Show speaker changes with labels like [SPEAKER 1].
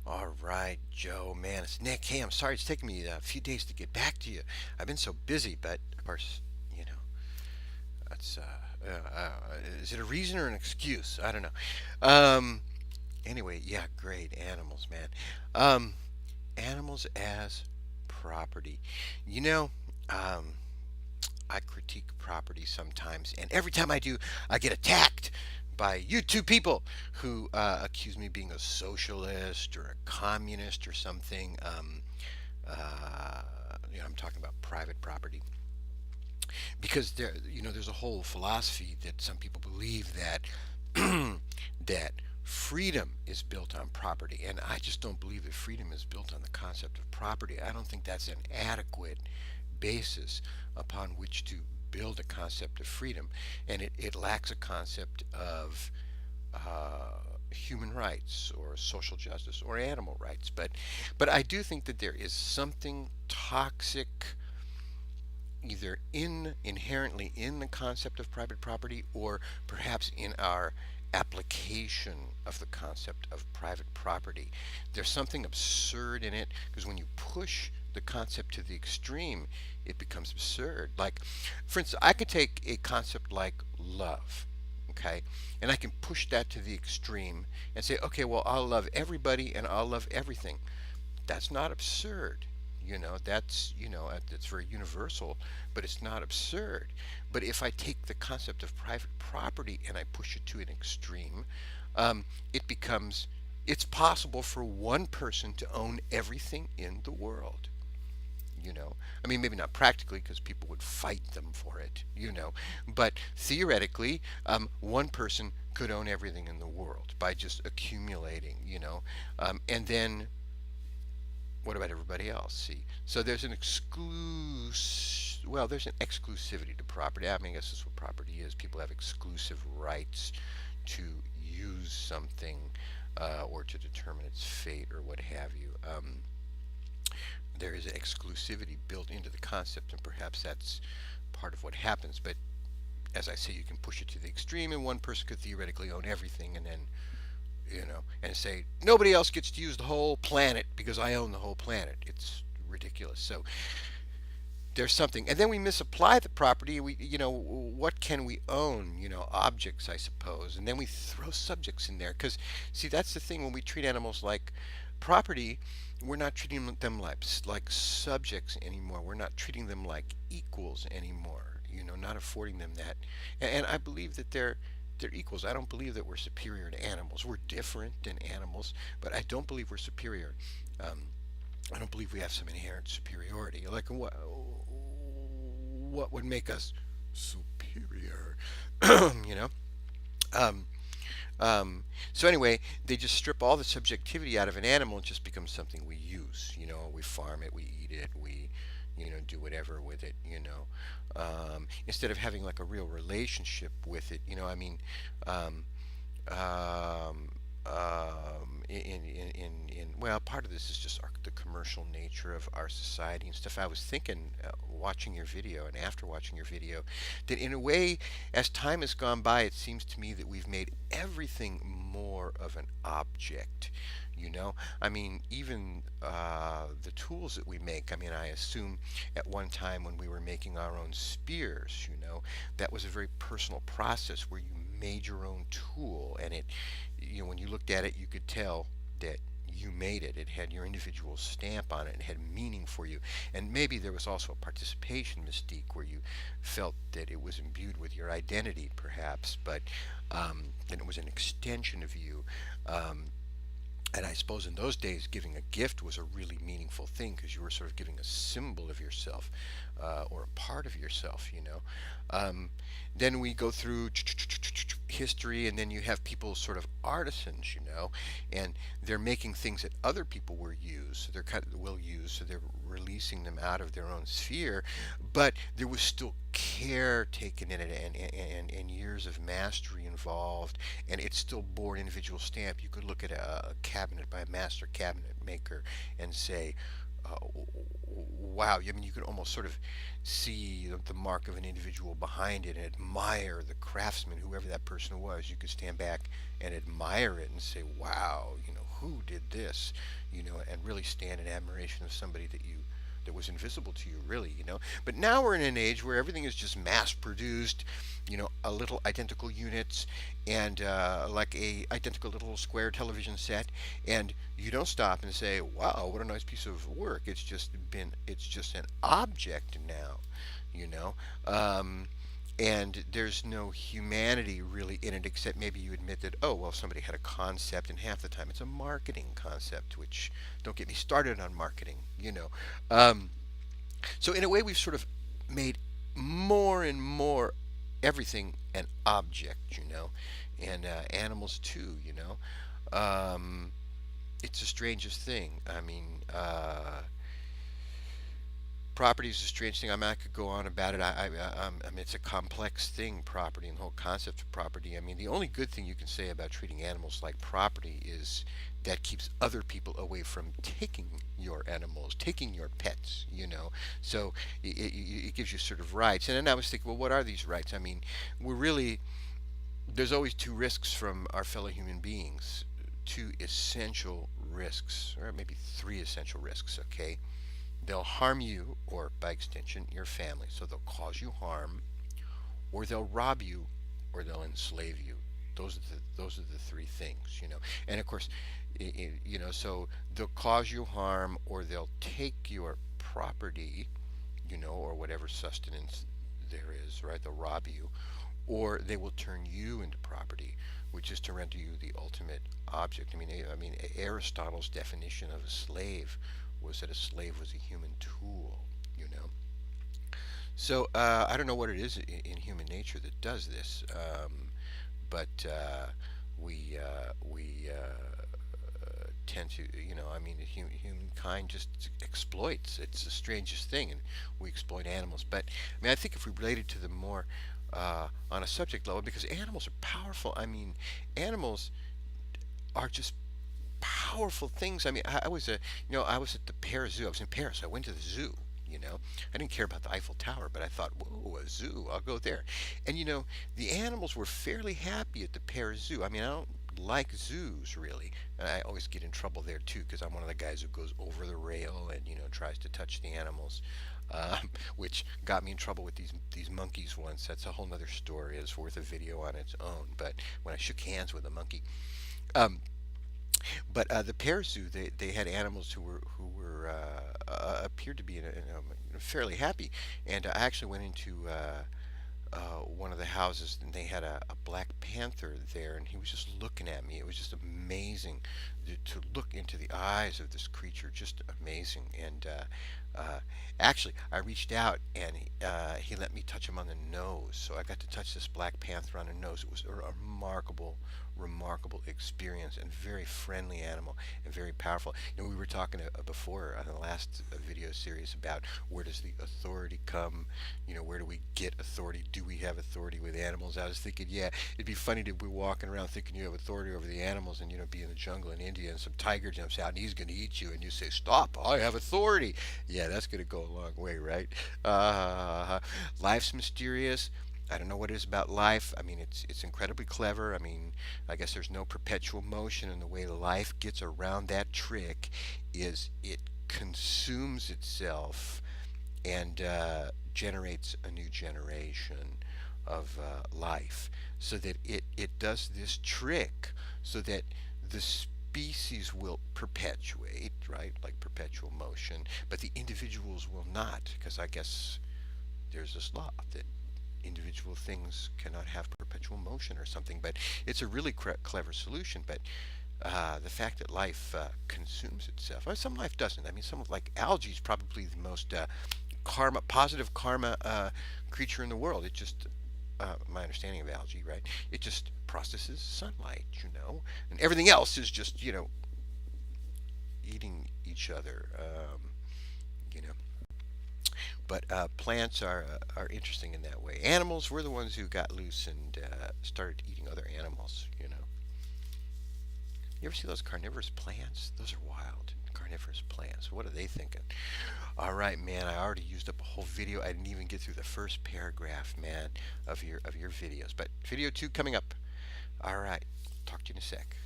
[SPEAKER 1] All right, Joe, man, it's Nick. Hey, I'm sorry it's taken me a few days to get back to you. I've been so busy, but of course, you know, that's is it a reason or an excuse? I don't know. Um, anyway, yeah, great animals, man. Um, Animals as property. You know, um, I critique property sometimes, and every time I do, I get attacked by you two people who accuse me of being a socialist or a communist or something. Uh, I'm talking about private property because there's a whole philosophy that some people believe that that freedom is built on property, and I just don't believe that freedom is built on the concept of property. I don't think that's an adequate basis upon which to build a concept of freedom, and it lacks a concept of human rights or social justice or animal rights. But I do think that there is something toxic either inherently in the concept of private property or perhaps in our application of the concept of private property. There's something absurd in it because when you push the concept to the extreme, it becomes absurd. Like, for instance, I could take a concept like love, okay, and I can push that to the extreme and say, okay, well, I'll love everybody and I'll love everything. That's not absurd. That's very universal, but it's not absurd. But if I take the concept of private property and I push it to an extreme, it becomes it's possible for one person to own everything in the world. I mean, maybe not practically because people would fight them for it. But theoretically, one person could own everything in the world by just accumulating. And then what about everybody else? See, so there's an exclusivity to property. I mean, I guess that's what property is. People have exclusive rights to use something or to determine its fate or what have you. There is an exclusivity built into the concept, and perhaps that's part of what happens. But as I say, you can push it to the extreme, and one person could theoretically own everything, and then and say nobody else gets to use the whole planet because I own the whole planet. It's ridiculous. So there's something, and then we misapply the property. What can we own? Objects, I suppose, and then we throw subjects in there because, see, that's the thing. When we treat animals like property, we're not treating them like subjects anymore. We're not treating them like equals anymore. Not affording them that, and I believe that they're equals. I don't believe that we're superior to animals. We're different than animals, but I don't believe we're superior. Um, I don't believe we have some inherent superiority. Like what would make us superior? you know. Um, so anyway, they just strip all the subjectivity out of an animal. It just becomes something we use. We farm it, we eat it, we do whatever with it. Instead of having like a real relationship with it. I mean, um, um, well, part of this is just the commercial nature of our society and stuff. I was thinking, watching your video and after watching your video, that in a way, as time has gone by, it seems to me that we've made everything more of an object. I mean, even the tools that we make. I mean, I assume at one time when we were making our own spears, that was a very personal process where you made your own tool, and when you looked at it, you could tell that you made it. It had your individual stamp on it. It had meaning for you. And maybe there was also a participation mystique where you felt that it was imbued with your identity, perhaps, but then it was an extension of you. Um, and I suppose in those days, giving a gift was a really meaningful thing because you were sort of giving a symbol of yourself or a part of yourself. Um, then we go through history, and then you have people sort of artisans, and they're making things that other people will use, so they're releasing them out of their own sphere, but there was still care taken in it and years of mastery involved, and it still bore an individual stamp. You could look at a cabinet by a master cabinet maker and say, wow. I mean, you can almost sort of see the mark of an individual behind it and admire the craftsman, whoever that person was. You could stand back and admire it and say, wow, who did this? And really stand in admiration of somebody that was invisible to you, really. But now we're in an age where everything is just mass produced, a little identical units and like a identical little square television set, and you don't stop and say, wow, what a nice piece of work. It's just an object now, you know. Um, and there's no humanity really in it, except maybe you admit that, oh well, somebody had a concept, and half the time it's a marketing concept, which, don't get me started on marketing. um, so in a way, we've sort of made more and more everything an object. And animals too. Um, it's the strangest thing. I mean, property is a strange thing. I mean, I could go on about it. I mean, it's a complex thing, property, and the whole concept of property. I mean, the only good thing you can say about treating animals like property is that keeps other people away from taking your animals, taking your pets. So it gives you sort of rights. And then I was thinking, well, what are these rights? I mean, we're really, there's always two risks from our fellow human beings, two essential risks, or maybe three essential risks, okay? They'll harm you, or by extension, your family. So they'll cause you harm, or they'll rob you, or they'll enslave you. Those are the three things. And of course, so they'll cause you harm, or they'll take your property, or whatever sustenance there is, right? They'll rob you, or they will turn you into property, which is to render you the ultimate object. I mean, Aristotle's definition of a slave was that a slave was a human tool. So I don't know what it is in human nature that does this, but we tend to, I mean, humankind just exploits. It's the strangest thing, and we exploit animals. But I mean, I think if we related to them more on a subject level, because animals are powerful. I mean, animals are just powerful things. I mean, I was at the Paris Zoo. I was in Paris. I went to the zoo. I didn't care about the Eiffel Tower, but I thought, whoa, a zoo. I'll go there. And the animals were fairly happy at the Paris Zoo. I mean, I don't like zoos really. And I always get in trouble there too, because I'm one of the guys who goes over the rail and tries to touch the animals. Which got me in trouble with these monkeys once. That's a whole nother story. It's worth a video on its own. But when I shook hands with a monkey, um, but the Paris Zoo, they had animals who were appeared to be fairly happy, and I actually went into one of the houses, and they had a black panther there, and he was just looking at me. It was just amazing to look into the eyes of this creature, just amazing. And actually, I reached out, and he let me touch him on the nose, so I got to touch this black panther on the nose. It was a remarkable experience, and very friendly animal, and very powerful. We were talking before on the last video series about where does the authority come. Where do we get authority? Do we have authority with animals? I was thinking, yeah, it'd be funny to be walking around thinking you have authority over the animals, and be in the jungle in India, and some tiger jumps out and he's going to eat you, and you say, stop, I have authority. Yeah, that's going to go a long way, right? Life's mysterious. I don't know what it is about life. I mean, it's incredibly clever. I mean, I guess there's no perpetual motion, and the way life gets around that trick is it consumes itself and generates a new generation of life, so that it does this trick so that the species will perpetuate, right, like perpetual motion, but the individuals will not, because I guess there's this law that individual things cannot have perpetual motion or something. But it's a really clever solution. But the fact that life consumes itself, well, some life doesn't. I mean, some, like algae, is probably the most positive karma creature in the world. It just my understanding of algae, right? It just processes sunlight, and everything else is just eating each other. You know, but plants are interesting in that way. Animals were the ones who got loose and started eating other animals. You ever see those carnivorous plants? Those are wild. Carnivorous plants. What are they thinking? All right, man. I already used up a whole video. I didn't even get through the first paragraph, man, of your videos. But video 2 coming up. All right. Talk to you in a sec.